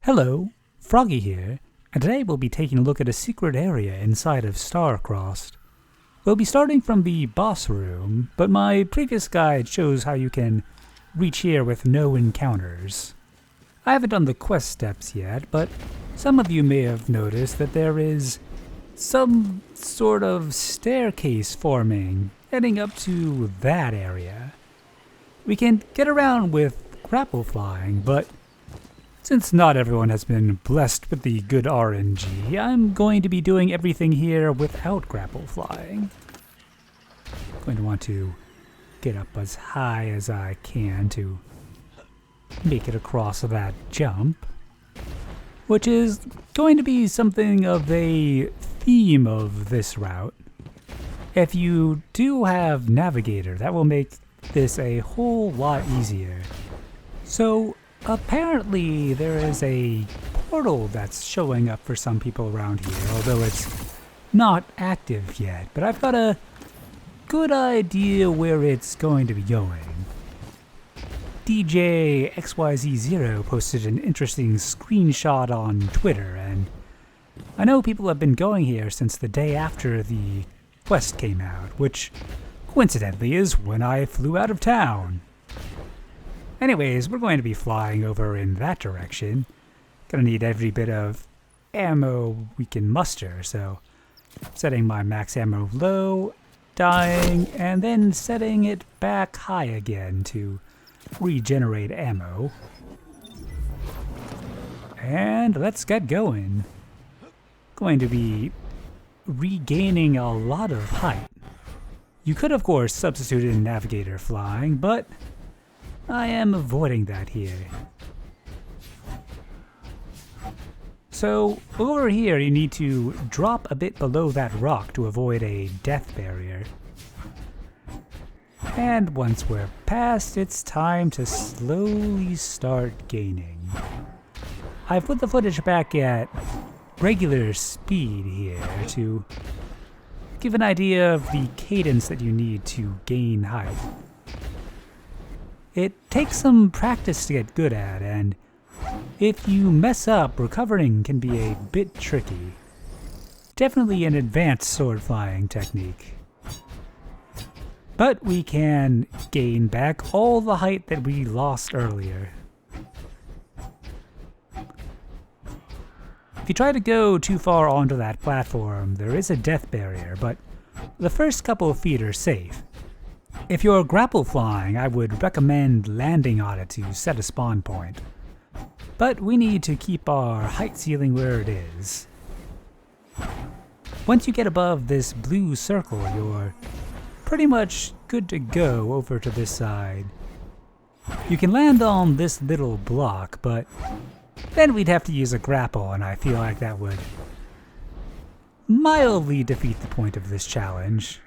Hello, Froggy here, and today we'll be taking a look at a secret area inside of Starcrossed. We'll be starting from the boss room, but my previous guide shows how you can reach here with no encounters. I haven't done the quest steps yet, but some of you may have noticed that there is some sort of staircase forming heading up to that area. We can get around with grapple flying, but since not everyone has been blessed with the good RNG, I'm going to be doing everything here without grapple flying. I'm going to want to get up as high as I can to make it across that jump, which is going to be something of a theme of this route. If you do have Navigator, that will make this a whole lot easier. So apparently there is a portal that's showing up for some people around here, although it's not active yet, but I've got a good idea where it's going to be going. DJ XYZ0 posted an interesting screenshot on Twitter, and I know people have been going here since the day after the quest came out, which coincidentally is when I flew out of town. Anyways, we're going to be flying over in that direction. Gonna need every bit of ammo we can muster, so setting my max ammo low, dying, and then setting it back high again to regenerate ammo. And let's get going. Going to be regaining a lot of height. You could of course substitute in Navigator flying, but I am avoiding that here. So over here you need to drop a bit below that rock to avoid a death barrier. And once we're past, it's time to slowly start gaining. I've put the footage back at regular speed here to give an idea of the cadence that you need to gain height. It takes some practice to get good at, and if you mess up, recovering can be a bit tricky. Definitely an advanced sword flying technique. But we can gain back all the height that we lost earlier. If you try to go too far onto that platform, there is a death barrier, but the first couple of feet are safe. If you're grapple flying, I would recommend landing on it to set a spawn point. But we need to keep our height ceiling where it is. Once you get above this blue circle, you're pretty much good to go over to this side. You can land on this little block, but then we'd have to use a grapple, and I feel like that would mildly defeat the point of this challenge.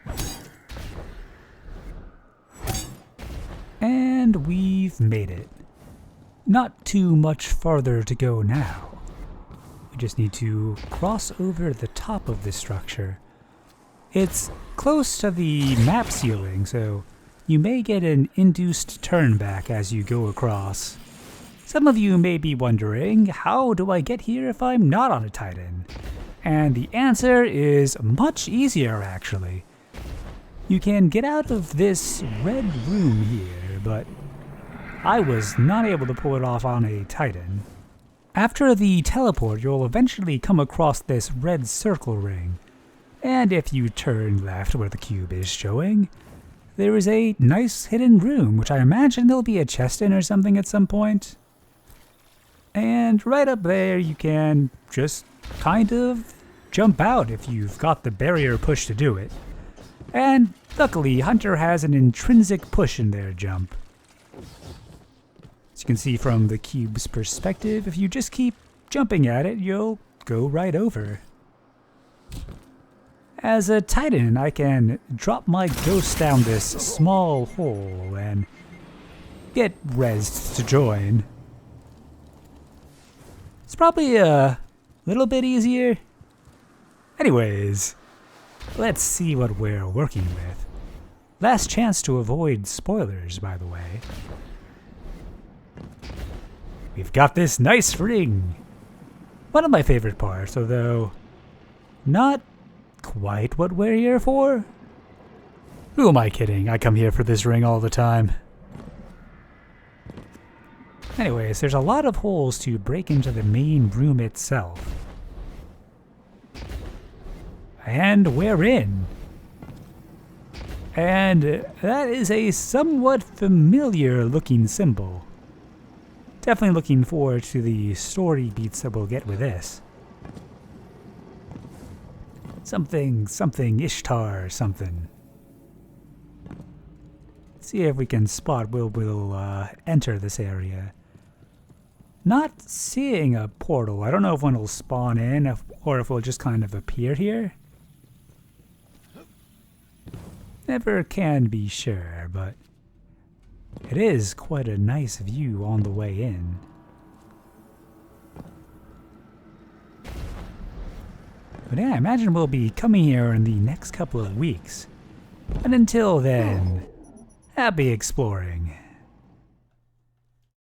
And we've made it. Not too much farther to go now. We just need to cross over the top of this structure. It's close to the map ceiling, so you may get an induced turn back as you go across. Some of you may be wondering, how do I get here if I'm not on a Titan? And the answer is much easier, actually. You can get out of this red room here, but I was not able to pull it off on a Titan. After the teleport, you'll eventually come across this red circle ring, and if you turn left where the cube is showing, there is a nice hidden room, which I imagine there'll be a chest in or something at some point. And right up there you can just kind of jump out if you've got the barrier push to do it. And luckily, Hunter has an intrinsic push in their jump. As you can see from the cube's perspective, if you just keep jumping at it, you'll go right over. As a Titan, I can drop my ghost down this small hole and get rezzed to join. It's probably a little bit easier. Anyways, let's see what we're working with. Last chance to avoid spoilers, by the way. We've got this nice ring. One of my favorite parts, although not quite what we're here for. Who am I kidding? I come here for this ring all the time. Anyways, there's a lot of holes to break into the main room itself. And we're in. And that is a somewhat familiar looking symbol. Definitely looking forward to the story beats that we'll get with this. Something Ishtar something. Let's see if we can spot where we'll enter this area. Not seeing a portal. I don't know if one will spawn in or if it will just kind of appear here. Never can be sure, but it is quite a nice view on the way in. But yeah, I imagine we'll be coming here in the next couple of weeks. And until then, happy exploring.